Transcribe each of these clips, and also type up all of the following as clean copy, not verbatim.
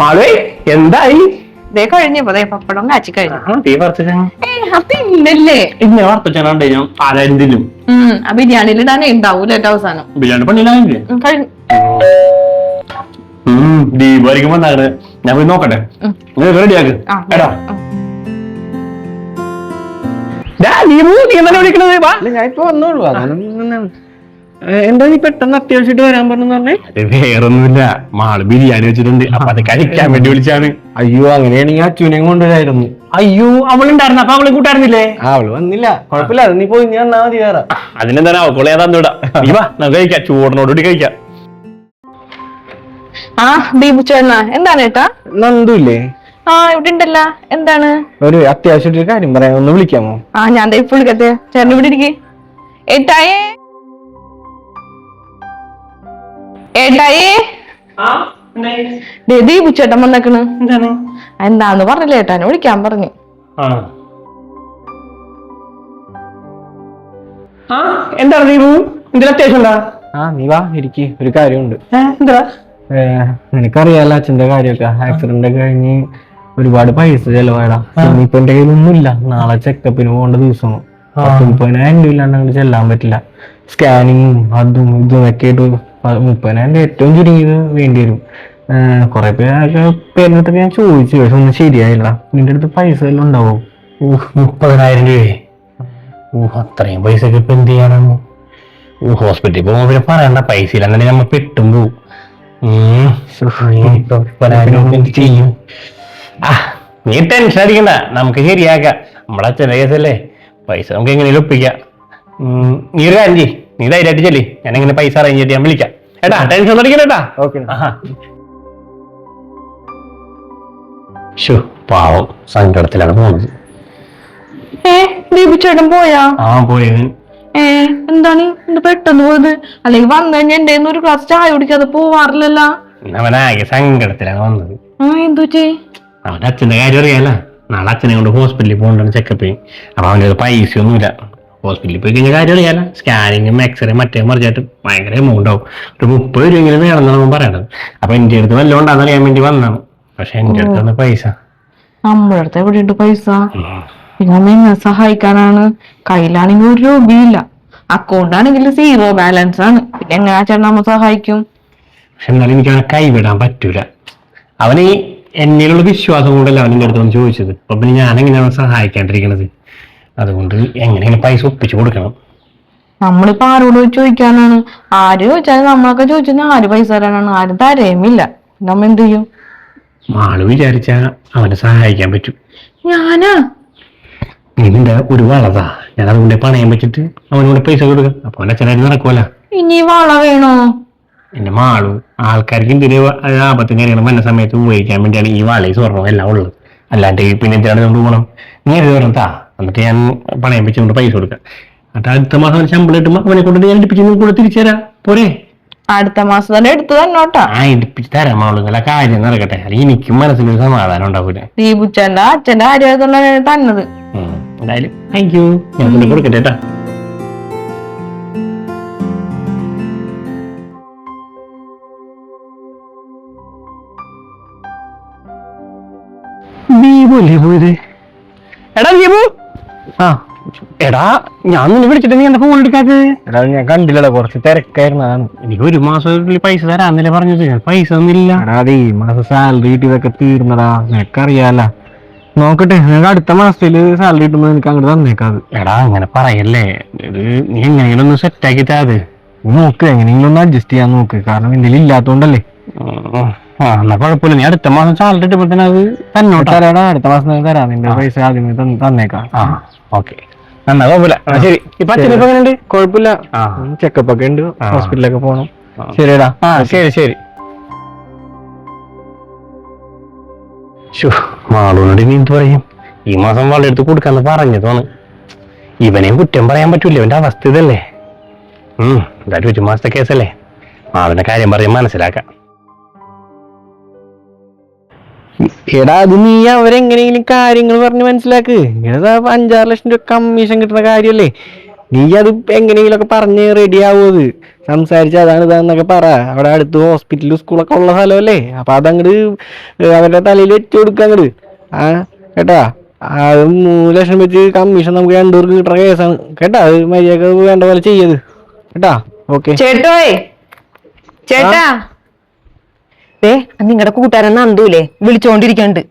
മാളു എന്തായി? കഴിഞ്ഞപ്പോ പപ്പടം കാച്ചി കഴിഞ്ഞു. ആരെന്തിനും ബിരിയാണിയിൽ ഇടാനേ ഉണ്ടാവൂല ഏറ്റവും അവസാനം. ബിരിയാണി പണിയില്ലേ? ദീപാവലിക്ക് വന്നാണ്. ഞാൻ പോയി നോക്കട്ടെ. റെഡിയാക്ക് എടാ. ഞാൻ ഇപ്പൊ വന്നോളൂ. എന്താ നീ പെട്ടെന്ന് അത്യാവശ്യമായിട്ട് വരാൻ പറഞ്ഞു പറഞ്ഞേ? വേറൊന്നുമില്ല, മാള് ബിരിയാണി വെച്ചിട്ടുണ്ട്, അപ്പൊ അത് കഴിക്കാൻ വേണ്ടി വിളിച്ചാണ്. അയ്യോ, അങ്ങനെയാണെങ്കിൽ അച്ഛനെയും കൊണ്ടുവരായിരുന്നു. അയ്യോ, അവളുണ്ടായിരുന്നു. അപ്പൊ അവളെ കൂട്ടായിരുന്നില്ലേ? അവള് വന്നില്ല. കുഴപ്പമില്ല, നീ പോയി ഞാൻ വന്നാ മതി. വേറെ അതിനെന്താ അവളെ തന്നൂടാ. നമുക്ക് കഴിക്കാം, ചൂടിനോടുകൂടി കഴിക്കാം. ദീപുച്ചേട്ടനാ? എന്താണ് ഏട്ടാ? നന്ദുല്ലേ? ഇവിടെ ഉണ്ടല്ല. എന്താണ്? ഒരു അത്യാവശ്യമായിട്ട് കാര്യം പറയാൻ, ഒന്ന് വിളിക്കാമോ? ഞാൻ ഇപ്പൊ വിളിക്കത്തെ. ചേട്ടൻ ഇവിടെ ഇരിക്കേ. ഏട്ടായേ, ഏട്ടായേ, ദീപുച്ചേട്ടൻ വന്നേക്കണ്. എന്താന്ന് പറഞ്ഞില്ലേ? ഏട്ടാനെ വിളിക്കാൻ പറഞ്ഞു. എന്താണ് ദീപു? എന്തെങ്കിലും അത്യാവശ്യം ഉണ്ടാ? നീ വാ, ഇരിക്ക്. ഒരു കാര്യമുണ്ട്. നിനക്കറിയാലോ അച്ഛന്റെ കാര്യമൊക്കെ. ആക്സിഡന്റ് ഒക്കെ കഴിഞ്ഞ് ഒരുപാട് പൈസ ചെലവാടാ. ഇനിയിപ്പൊ എന്റെ കയ്യിലൊന്നുമില്ല. നാളെ ചെക്കപ്പിന് പോകേണ്ട ദിവസമാണ്. 30,000 രൂപ ഇല്ലാണ്ട് അങ്ങോട്ട് ചെല്ലാൻ പറ്റില്ല. സ്കാനിങ്ങും അതും ഇതും ഒക്കെ ആയിട്ട് 30,000 ഏറ്റവും ചുരുങ്ങിയത് വേണ്ടി വരും. കുറെ പേരുടെ അടുത്തൊക്കെ ഞാൻ ചോദിച്ചു, പക്ഷെ ഒന്നും ശരിയായില്ല. നിന്റെ അടുത്ത് പൈസ എല്ലാം ഉണ്ടാവും? 30,000 രൂപയെ? അത്രയും പൈസ ഒക്കെ ഇപ്പൊ എന്ത് ചെയ്യാനാണ്? ഹോസ്പിറ്റലിൽ പോകുമ്പോ പിന്നെ പറയണ്ട, പൈസ ഇല്ലാന്നെ നമ്മ പെട്ടും പോവും. ചെയ്യും. നീ ടെൻഷൻ അടിക്കണ്ട, നമുക്ക് ശരിയാക്കാം. നമ്മളെ അച്ഛൻ്റെ കേസല്ലേ, പൈസ നമുക്ക് എങ്ങനെയും ഒപ്പിക്കാം. നീ ഒരു കാര്യം ചെയ്യ്, നീ ധൈര്യമായിട്ട് ചെല്ലി. ഞാൻ എങ്ങനെ പൈസ അറേഞ്ച് ചെയ്തിട്ട് ഞാൻ വിളിക്കാം. ഏട്ടാ, ടെൻഷൻ അടിക്കണേട്ടാ. പാവം സങ്കടത്തിലാണ് പോണത്. ദീപുച്ചേട്ടൻ പോയാ? പോയത്. എന്താണ് പെട്ടെന്ന് പോയത്? അല്ലെങ്കിൽ വന്നു കഴിഞ്ഞാൽ എന്റെ ഒരു ഗ്ലാസ് ചായ കുടിക്കാതെ പോവാറില്ലല്ലോ. അവനാകെ സങ്കടത്തിലാണ് വന്നത്. എന്തു ചെയ്? അവന്റെ അച്ഛന്റെ കാര്യം അറിയാല. നാളെ അച്ഛനെ കൊണ്ട് ഹോസ്പിറ്റലിൽ പോകണ്ടാണ് ചെക്കപ്പിന്. അപ്പൊ അവൻ്റെ പൈസ ഒന്നുമില്ല. ഹോസ്പിറ്റലിൽ പോയി കഴിഞ്ഞ കാര്യം അറിയാല. സ്കാനിങ്ങും എക്സ്റേ മറ്റേ മറിച്ചായിട്ട് ഭയങ്കര എമൗണ്ട് ആവും. ഒരു 30 രൂപയെങ്കിലും വേണമെന്നാണ് പറയണത്. അപ്പൊ എന്റെ അടുത്ത് വല്ലതും ഉണ്ടാന്ന് അറിയാൻ വേണ്ടി വന്നാണ്. പക്ഷെ എന്റെ അടുത്താണ് പൈസ. നമ്മുടെ അടുത്ത് എവിടെയുണ്ട് പൈസ? പിന്നെ എങ്ങനെ സഹായിക്കാനാണ്? കയ്യിലാണെങ്കിൽ 1 രൂപയില്ല. അക്കൗണ്ട് ആണെങ്കിൽ 0 ബാലൻസ് ആണ്. പിന്നെ എങ്ങനെയാ ചേട്ടൻ നമ്മ സഹായിക്കും? പക്ഷെ എന്നാലും എനിക്ക് അവനെ കൈവിടാൻ പറ്റൂല. അവന് എന്നിലുള്ള വിശ്വാസം കൊണ്ടല്ല അവൻ എൻ്റെ അടുത്ത് വന്ന് ചോദിച്ചത്. അപ്പൊ പിന്നെ ഞാനെങ്ങനെയാണ് സഹായിക്കാണ്ടിരിക്കണത്? അതുകൊണ്ട് എങ്ങനെയാണ് പൈസ ഒപ്പിച്ചു കൊടുക്കണം. നമ്മളിപ്പോ ആരോട് ചോദിക്കാനാണ്? ആര് ചോദിച്ചാലും നമ്മളൊക്കെ ചോദിച്ചാൽ ആര് പൈസ തരാനാണ്? ആരും തരയുമില്ല. നമ്മ എന്ത് ചെയ്യും? മാള് വിചാരിച്ചാ അവനെ സഹായിക്കാൻ പറ്റും. ഞാനാ? നിന്റെ ഒരു വളതാ, ഞാൻ അതുകൊണ്ട് പണയം വെച്ചിട്ട് അവനോട് പൈസ കൊടുക്കാം. അപ്പൊ അവന്റെ അച്ഛനായിട്ട് നടക്കുമല്ല. ഇനി വള വേണോ? എന്റെ മാളു, ആൾക്കാർക്ക് എന്തിന് ആപത്തും കാര്യങ്ങളും വന്ന സമയത്ത് ഉപയോഗിക്കാൻ വേണ്ടിയാണ് ഈ വളയും സ്വർണ്ണവും എല്ലാം ഉള്ളത്. അല്ലാണ്ട് പിന്നെ എന്തിനാണ് കൊണ്ട് പോകണം? നീ അത് പറഞ്ഞാ, എന്നിട്ട് ഞാൻ പണയം വെച്ചുകൊണ്ട് പൈസ കൊടുക്കാം. എന്നിട്ട് അടുത്ത മാസം ശമ്പളം കിട്ടുമ്പോ അവനെ കൊണ്ട് ഞാൻ എടുപ്പിച്ച് കൂടെ തിരിച്ചു തരാം. പോരെ? അടുത്ത മാസം തന്നെ എടുത്തു തന്നോട്ടാ. എടുപ്പിച്ച് തരാം മാളുകളെ, കാര്യം നടക്കട്ടെ. അല്ലെങ്കിൽ എനിക്കും മനസ്സിലൊരു സമാധാനം ഉണ്ടാവൂല. ദീപുച്ചന്റെ അച്ഛന്റെ കാര്യമായതുകൊണ്ടാണ് തന്നത്. എന്തായാലും താങ്ക് യു. ഞാൻ കൊണ്ട് കൊടുക്കട്ടെ കേട്ടാ. ദീപല്ലേ പോയത്? എടാ ദീപു. എടാ, ഞാൻ നിന്നെ വിളിച്ചിട്ട് നീ എന്താ ഫോൺ എടുക്കാത്തത്? എടാ, ഞാൻ കണ്ടില്ലടാ, കുറച്ച് തിരക്കായിരുന്നതാണ്. എനിക്ക് 1 മാസത്തിനുള്ളിൽ പൈസ തരാന്നല്ലേ പറഞ്ഞത്. പൈസ ഒന്നുമില്ല. എടാ, അത് ഈ മാസം സാലറി കിട്ടിയതൊക്കെ തീർന്നടാ. നിനക്കറിയാല. നോക്കട്ടെ, നിനക്ക് അടുത്ത മാസത്തില് സാലറി കിട്ടുമ്പോ നിനക്ക് അങ്ങോട്ട് തന്നേക്കാത്. എടാ, അങ്ങനെ പറയല്ലേ. നീ എങ്ങനെയെങ്കിലും ഒന്ന് സെറ്റ് ആക്കിട്ടാ അത് നോക്ക്. എങ്ങനെയെങ്കിലും ഒന്ന് അഡ്ജസ്റ്റ് ചെയ്യാൻ നോക്ക്. കാരണം എന്തെങ്കിലും ഇല്ലാത്തോണ്ടല്ലേ. എന്നാ കുഴപ്പമില്ല. നീ അടുത്ത മാസം സാലറി കിട്ടുമ്പോ തന്നെ അത് തന്നോട്ടാ. അടുത്ത മാസം തരാം. നിന്റെ പൈസ ആദ്യമേ തന്നേക്കാം. ഓക്കെ, എന്നാ കുഴപ്പമില്ല. ശരി. ഇപ്പൊ അച്ഛനിപ്പോ എങ്ങനെയുണ്ട്? കുഴപ്പമില്ല. ചെക്കപ്പ് ഒക്കെ ഉണ്ട്. ഹോസ്പിറ്റലിലൊക്കെ പോകണം. ശരിടാ. ശരി ശരി. മാളൂനോട് ഇനി എന്ത് പറയും? ഈ മാസം വളരെ എടുത്ത് കൊടുക്കാന്ന് പറഞ്ഞതാണ്. ഇവനെയും കുറ്റം പറയാൻ പറ്റൂല. ഇവന്റെ അവസ്ഥ ഇതല്ലേ. എന്തായാലും 1 മാസത്തെ കേസല്ലേ. മാളുടെ കാര്യം പറയാൻ മനസ്സിലാക്കാം. എടാ, അത് നീ അവരെങ്ങനെയെങ്കിലും കാര്യങ്ങൾ പറഞ്ഞ് മനസ്സിലാക്ക്. ഇങ്ങനെ 5-6 ലക്ഷം രൂപ കമ്മീഷൻ കിട്ടുന്ന കാര്യമല്ലേ. നീ അത് എങ്ങനെയെങ്കിലൊക്കെ പറഞ്ഞ് റെഡി ആവുമത് സംസാരിച്ച് അതാണ് ഇതാന്നൊക്കെ പറ. അവിടെ അടുത്ത് ഹോസ്പിറ്റലും സ്കൂളൊക്കെ ഉള്ള സ്ഥലമല്ലേ, അപ്പൊ അതങ്ങട് അവരുടെ തലയിൽ വെച്ചു കൊടുക്കുക അങ്ങട്. ആ കേട്ടാ, അത് 3 ലക്ഷം വെച്ച് കമ്മീഷൻ നമുക്ക് 2 പേർക്ക് കിട്ടുന്ന കേസാണ് കേട്ടാ. അത് മര്യാദ വേണ്ട പോലെ ചെയ്യത് കേട്ടാ. ഓക്കെ ചേട്ടോയ്, ചേട്ടാ നിങ്ങളുടെ കൂട്ടുകാരൻ നന്ദൂലേ വിളിച്ചോണ്ടിരിക്കണ്ട്.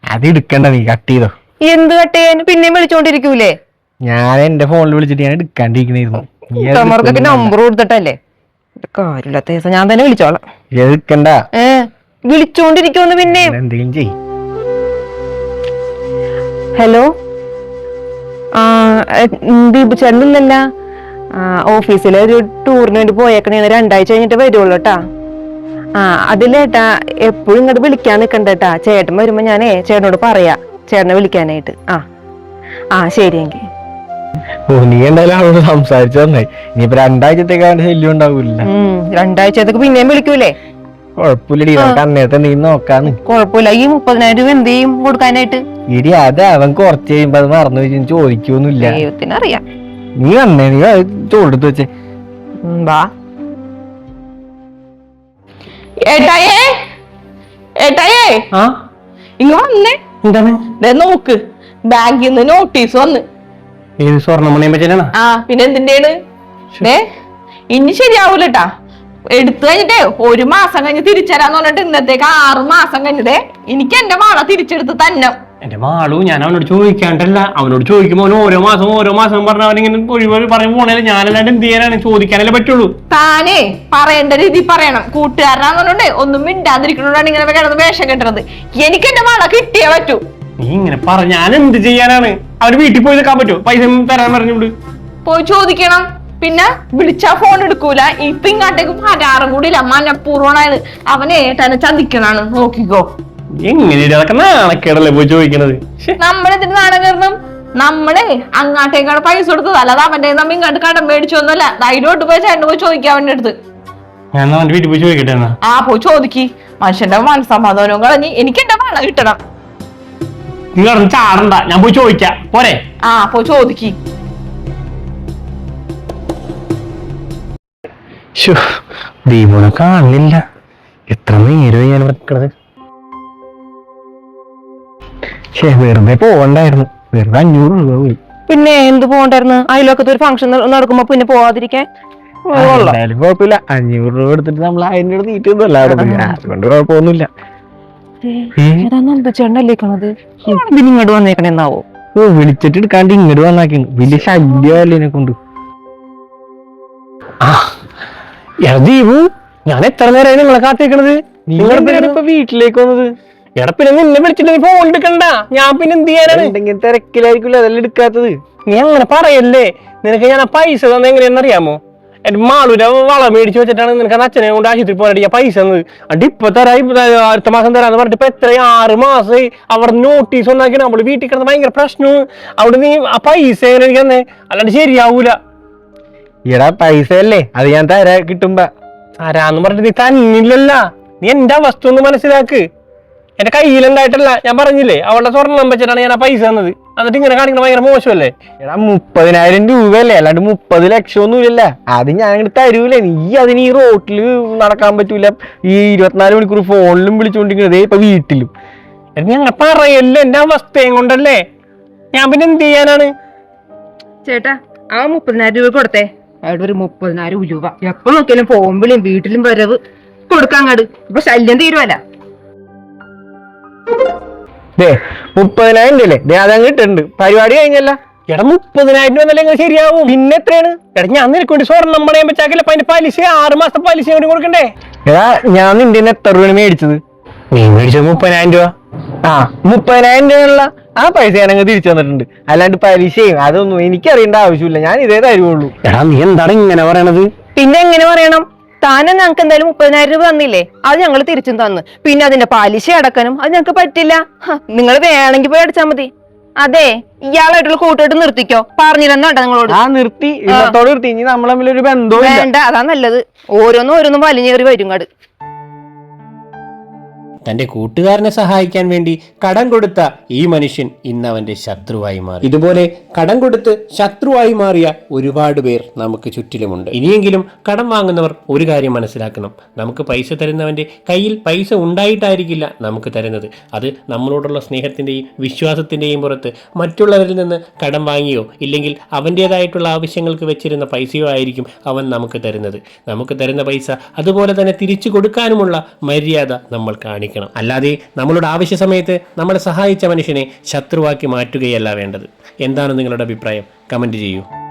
അത് എടുക്കണ്ട, നീ കട്ട് ചെയ്തോ. എന്ത് കട്ട് ചെയ്യാൻ, പിന്നെയും വിളിച്ചോണ്ടിരിക്കൂലേ? ഞാൻ എന്റെ ഫോണിൽ വിളിച്ചിട്ട് ഞാൻ എടുക്കാണ്ടിരിക്കണായിരുന്നു. കൂട്ടുകാർക്കൊക്കെ നമ്പർ കൊടുത്തിട്ടല്ലേ, കാര്യമില്ലാത്ത ദിവസം ഞാൻ തന്നെ വിളിച്ചോളാം. എടുക്കണ്ട, വിളിച്ചോണ്ടിരിക്കുമെന്ന് പിന്നെ. എന്തെങ്കിലും ചെയ്. ഹലോ, ദീപു ചേട്ടനില്ലല്ല. ഓഫീസിലെ ഒരു ടൂറിന് വേണ്ടി പോയേക്കണേ, 2 ആഴ്ച കഴിഞ്ഞിട്ട് വരുള്ളൂ കേട്ടാ. അതിലേട്ടാ എപ്പോഴും ഇങ്ങോട്ട് വിളിക്കാൻ നിക്കണ്ടേട്ടാ. ചേട്ടൻ വരുമ്പോ ഞാനേ ചേട്ടനോട് പറയാ ചേട്ടനെ വിളിക്കാനായിട്ട്. ശരിയെങ്കിൽ. നീ എന്തായാലും അവളോട് സംസാരിച്ചു തന്നായി. ഇനിയിപ്പോ 2 ആഴ്ചത്തേക്കാണ്ട് ശല്യം ഉണ്ടാവൂല. 2 ആഴ്ചത്തേക്ക് പിന്നെയും വിളിക്കൂലേ? കൊഴപ്പില്ലടി, നമുക്ക് അന്നേരത്തെ നീ നോക്കാന്ന്. കൊഴപ്പില്ല. ഈ 30,000 രൂപ എന്ത് ചെയ്യും കൊടുക്കാനായിട്ട്? ഇടി അത് അവൻ കുറച്ച് കഴിയുമ്പോ അത് മറന്നു വെച്ച് ചോദിക്കൊന്നുമില്ല. ദൈവത്തിനറിയാം. നീ വന്നേ, നീ ചോടെടുത്ത് വെച്ചേ. വാ ഏട്ടായേ, ഏട്ടായേ ഇങ്ങ വന്നേ. എന്താണ് നോക്ക്, ബാങ്കിൽ നിന്ന് നോട്ടീസ് വന്ന്. ഏത് സ്വർണ്ണമണിയെ പറ്റിയാണ്? പിന്നെ എന്തിന്റെയാണ്? ഇനി ശരിയാവൂലട്ടാ. എടുത്തു കഴിഞ്ഞിട്ടേ 1 മാസം കഴിഞ്ഞ് തിരിച്ചരാന്ന് പറഞ്ഞിട്ട് ഇന്നത്തേക്ക് 6 മാസം കഴിഞ്ഞതേ എനിക്ക് എന്റെ മാള തിരിച്ചെടുത്ത് തന്നെ. എന്റെ മാളു, ഞാൻ അവനോട് ചോദിക്കാണ്ടല്ല. അവനോട് ചോദിക്കുമ്പോ ഓരോ മാസം പറഞ്ഞ അവനിങ്ങനെ ഒഴിവ് പറഞ്ഞു പോണേല് ഞാനല്ലാണ്ട് എന്ത് ചെയ്യാനാണ്? ചോദിക്കാനല്ലേ പറ്റുള്ളൂ. താനേ പറയേണ്ട രീതി പറയണം. കൂട്ടുകാരനാന്നുണ്ടേ ഒന്നും മിണ്ടാതിരിക്കണോണ്ടാണ് ഇങ്ങനെ കിടന്ന് വേഷം കെട്ടുന്നത്. എനിക്ക് എന്റെ മാള കിട്ടിയേ പറ്റൂ. നീ ഇങ്ങനെ പറ, ഞാൻ എന്ത് ചെയ്യാനാണ്? അവര് വീട്ടിൽ പോയി നിൽക്കാൻ പറ്റുമോ? പൈസ തരാൻ പറഞ്ഞോണ്ട് പോയി ചോദിക്കണം. പിന്നെ വിളിച്ചാ ഫോൺ എടുക്കൂല. ഇപ്പൊ ഇങ്ങോട്ടേക്ക് പരാറും കൂടി ഇല്ല. മനഃപൂർവ്വമാണ് അവനെ ഏട്ടനെ ചതിക്കണാണ്. നോക്കിക്കോ. എങ്ങനെ അതൊക്കെ നാണക്കേടല്ലേ പോയി ചോദിക്കണത്? നമ്മളെന്തിന് നാണം കയറണം? നമ്മളെ അങ്ങാട്ടേക്കാണ് പൈസ കൊടുത്തത്, അല്ലാതെ അവന്റെ നമ്മ ഇങ്ങോട്ട് കടം മേടിച്ചൊന്നുമല്ല. ധൈര്യമായിട്ട് പോയി ചേട്ടൻ പോയി ചോദിക്കാം അവന്റെ അടുത്ത്. ഞാൻ അവന്റെ വീട്ടിൽ പോയി ചോദിക്കട്ടെ എന്നാ? പോയി ചോദിക്ക്. മനുഷ്യന്റെ മനസ്സമാധാനവും കളഞ്ഞ് എനിക്ക് എന്റെ പണം കിട്ടണം. നീ പറഞ്ഞ ചാടണ്ട, ഞാൻ പോയി ചോദിക്കാം പോരെ? പോയി ചോദിക്ക്. ദീപുനെ കാണുന്നില്ല. എത്ര നേരമായി ഞാൻ വെക്കണത്. വെറുതെ പോവണ്ടായിരുന്നു. വെറുതെ 500 രൂപ പോയി. പിന്നെ എന്ത് പോകണ്ടായിരുന്നു? അതിലൊക്കെ ഒരു ഫംഗ്ഷൻ നടക്കുമ്പോ പിന്നെ പോവാതിരിക്കാൻ എന്തായാലും കുഴപ്പമില്ല. 500 രൂപ എടുത്തിട്ട് നമ്മൾ 1000 രൂപ നീട്ടൊന്നുമല്ല അതുകൊണ്ട് കുഴപ്പമൊന്നുമില്ല. ചേട്ടനല്ലേക്കണത് ഇങ്ങോട്ട് വന്നേക്കണെന്നാവോ? വിളിച്ചിട്ട് എടുക്കാണ്ട് ഇങ്ങോട്ട് വന്നാക്കുന്നു. വലിയ ശല്യമല്ലേ എന്നെ കൊണ്ട്. ദീപു, ഞാൻ എത്ര നേരമായി നിങ്ങളെ കാത്തേക്കണത്? നിങ്ങളിപ്പോ വീട്ടിലേക്ക് വന്നത്? എടാ പിന്നെ നിന്നെ വിളിച്ചിട്ട് നീ ഫോൺ എടുക്കണ്ട. ഞാൻ പിന്നെ എന്ത് ചെയ്യാനാണ്? എന്തെങ്കിലും തിരക്കിലായിരിക്കില്ല അതെല്ലാം എടുക്കാത്തത്. നീ അങ്ങനെ പറയല്ലേ. നിനക്ക് ഞാൻ ആ പൈസ തന്നെ എങ്ങനെയാണെന്നറിയാമോ? എന്റെ മാളൂരെ വളം മേടിച്ചു വെച്ചിട്ടാണ് നിനക്ക് അച്ഛനെ കൊണ്ട് ആശുപത്രി പോകാനായിട്ട് ഞാൻ പൈസ തന്നത്. അടി ഇപ്പൊ തരായി, അടുത്ത മാസം തരാന്ന് പറഞ്ഞിട്ട് ഇപ്പൊ എത്രയും 6 മാസമായി. അവിടെ നോട്ടീസ് ഒന്നാക്കി നമ്മള് വീട്ടിൽ കിടന്ന് ഭയങ്കര പ്രശ്നവും. അവിടെ നീ ആ പൈസ എങ്ങനെ എനിക്ക് തന്നെ, അല്ലാണ്ട് ശരിയാവൂല. എടാ പൈസ അല്ലേ, അത് ഞാൻ തരാ കിട്ടുമ്പോ. തരാന്ന് പറഞ്ഞിട്ട് നീ തന്നില്ലല്ല. നീ എന്റെ അവസ്ഥ ഒന്ന് മനസ്സിലാക്ക്. എന്റെ കയ്യിലുണ്ടായിട്ടല്ല, ഞാൻ പറഞ്ഞില്ലേ അവളുടെ സ്വർണ്ണം വെച്ചിട്ടാണ് ഞാൻ ആ പൈസ തന്നത്. എന്നിട്ട് ഇങ്ങനെ കാണിക്കണ ഭയങ്കര മോശമല്ലേ? എടാ 30,000 രൂപയല്ലേ, അല്ലാണ്ട് 30 ലക്ഷം ഒന്നുമില്ല. അത് ഞാൻ അങ്ങോട്ട് തരൂലേ. നീ അതിന് ഈ റോട്ടില് നടക്കാൻ പറ്റൂല. ഈ 24 മണിക്കൂർ ഫോണിലും വിളിച്ചുകൊണ്ടിരിക്കുന്നത് ഇപ്പൊ വീട്ടിലും. ഞങ്ങൾ പറയല്ലേ, എന്റെ അവസ്ഥയും കൊണ്ടല്ലേ. ഞാൻ പിന്നെ എന്ത് ചെയ്യാനാണ്? ചേട്ടാ 30,000 രൂപ കൊടുത്തേ. അവിടെ ഒരു 30,000 രൂപ എപ്പോ നോക്കിയാലും പോകുമ്പോഴും വീട്ടിലും വരവ് കൊടുക്കാങ്ങാട്. ഇപ്പൊ ശല്യം തീരുവല്ല. 30,000 അല്ലേ അതങ്ങ് ഇട്ടുണ്ട്. പരിപാടി കഴിഞ്ഞല്ല. എടാ 30,000 രൂപ എന്നല്ലേ ശരിയാവും. പിന്നെ എത്രയാണ്? എടാ ഞാൻ നിനക്ക് വേണ്ടി സ്വർണ്ണം പണയം വെച്ചാക്കില്ല. അപ്പൊ അതിന്റെ പലിശ 6 മാസത്തെ പലിശ വേണ്ടി കൊടുക്കണ്ടേ? എടാ ഞാൻ നിന്റെ എത്ര രൂപ മേടിച്ചത്? നീ മേടിച്ചത് 30,000 രൂപ. 30,000 രൂപയുള്ള ആ പൈസ ഞാനങ്ങ് തിരിച്ചു തന്നിട്ടുണ്ട്. അല്ലാണ്ട് പലിശയും അതൊന്നും എനിക്കറിയേണ്ട ആവശ്യമില്ല. ഞാൻ ഇതേ തരുവുള്ളൂ. എടാ നീ എന്താണ് ഇങ്ങനെ പറയണത്? പിന്നെ എങ്ങനെ പറയണം? താനെ ഞങ്ങൾക്ക് എന്തായാലും 30,000 രൂപ തന്നില്ലേ, അത് ഞങ്ങൾ തിരിച്ചും തന്നു. പിന്നെ അതിന്റെ പലിശ അടക്കാനും അത് ഞങ്ങൾക്ക് പറ്റില്ല. നിങ്ങൾ വേണമെങ്കിൽ പോയി അടച്ചാൽ മതി. അതെ, ഇയാളായിട്ടുള്ള കൂട്ടുകെട്ട് നിർത്തിക്കോ. പറഞ്ഞില്ലെന്നോട്ടാ നിങ്ങളോട്. നിർത്തി ഇന്നത്തോട് നിർത്തി. ഇനി നമ്മൾ തമ്മിലൊരു ബന്ധവും വേണ്ട, അതാ നല്ലത്. ഓരോന്നും വലിഞ്ഞേറി വരും. തന്റെ കൂട്ടുകാരനെ സഹായിക്കാൻ വേണ്ടി കടം കൊടുത്ത ഈ മനുഷ്യൻ ഇന്ന് അവന്റെ ശത്രുവായി മാറി. ഇതുപോലെ കടം കൊടുത്ത് ശത്രുവായി മാറിയ ഒരുപാട് പേർ നമുക്ക് ചുറ്റിലുമുണ്ട്. ഇനിയെങ്കിലും കടം വാങ്ങുന്നവർ ഒരു കാര്യം മനസ്സിലാക്കണം. നമുക്ക് പൈസ തരുന്നവന്റെ കയ്യിൽ പൈസ ഉണ്ടായിട്ടായിരിക്കില്ല നമുക്ക് തരുന്നത്. അത് നമ്മളോടുള്ള സ്നേഹത്തിന്റെയും വിശ്വാസത്തിന്റെയും പുറത്ത് മറ്റുള്ളവരിൽ നിന്ന് കടം വാങ്ങിയോ ഇല്ലെങ്കിൽ അവൻ്റെതായിട്ടുള്ള ആവശ്യങ്ങൾക്ക് വെച്ചിരുന്ന പൈസയോ ആയിരിക്കും അവൻ നമുക്ക് തരുന്നത്. നമുക്ക് തരുന്ന പൈസ അതുപോലെ തന്നെ തിരിച്ചു കൊടുക്കാനുമുള്ള മര്യാദ നമ്മൾ കാണിക്കണം. അല്ലാതെ നമ്മളുടെ ആവശ്യ സമയത്ത് നമ്മളെ സഹായിച്ച മനുഷ്യനെ ശത്രുവാക്കി മാറ്റുകയല്ല വേണ്ടത്. എന്താണ് നിങ്ങളുടെ അഭിപ്രായം? കമന്റ് ചെയ്യൂ.